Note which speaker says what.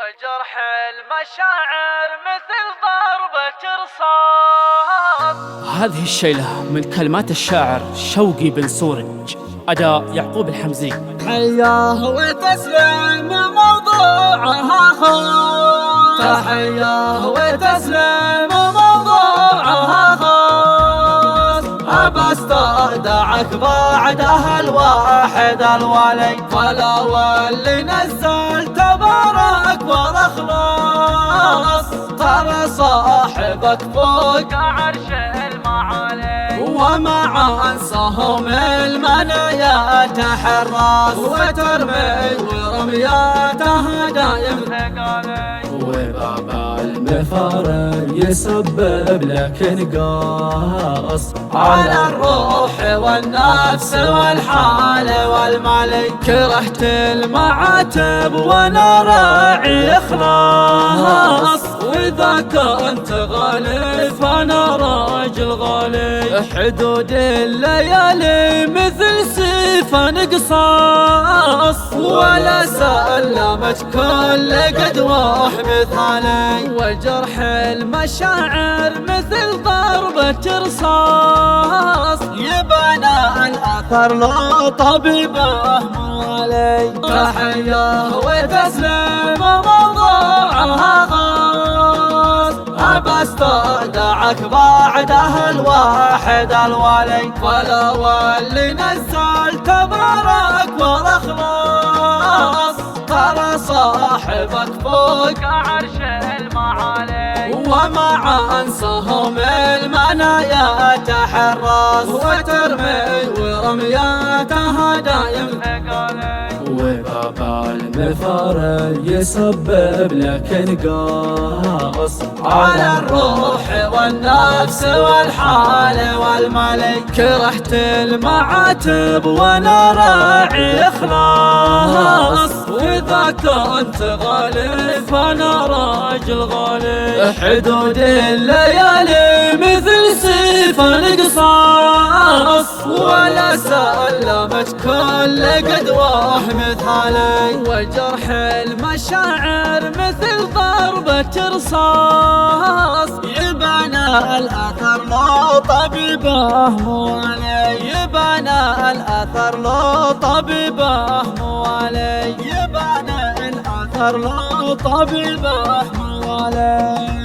Speaker 1: وجرح المشاعر مثل ضربة رصاص.
Speaker 2: هذه الشيلة من كلمات الشاعر شوقي بن سورج، أداء يعقوب الحمزي.
Speaker 1: حياه وتسليم موضوعها خاص، تحياه وتسليم موضوعها خاص. أبى استودعك بعدها الواحد الولي، ولا واللي نزل تبارك والأخلاص. ترى صاحبك فوق عرش المعالي، ومع أنصهم المنايا تحرص، وترمي ورمياتها دايم ثقالي.
Speaker 2: وباب المفارق يسبب لك نقاص
Speaker 1: على الروح والنفس والحال والمالي. كرهت المعاتب وانا راعي اخلاص، واذا كنت غالي فانا راجل غالي. حدود الليالي مثل سيف قصاص، ولا سلمت كل قدوة مثالي. وجرح المشاعر مثل ضربة رصاص، يبنى الأثر لو طبيبه موالي. تحياه وتسليم موضوعها خاص، أبى استودعك بعدها الواحد الولي، ولا واللي نزل تبارك والأخلاص. ترى صاحبك فوق عرش المعالي، ومع أنصهم المنايا تحرص، وترمي ورمياتها دايم ثقالي.
Speaker 2: وباب المفارق يسبب لك نقاص
Speaker 1: على الروح والنفس والحال والمالي. كرهت المعاتب وانا راعي اخلاص، واذا كنت غالي فانا راجل غالي. حدود الليالي مثل سيف قصاص، ولا سلمت كل قدوة مثالي. وجرح المشاعر مثل ضربة رصاص، يبنى الأثر لو طبيبه موالي. يبنى الأثر لو طبيبه موالي. يبنى الأثر لو طبيبه موالي.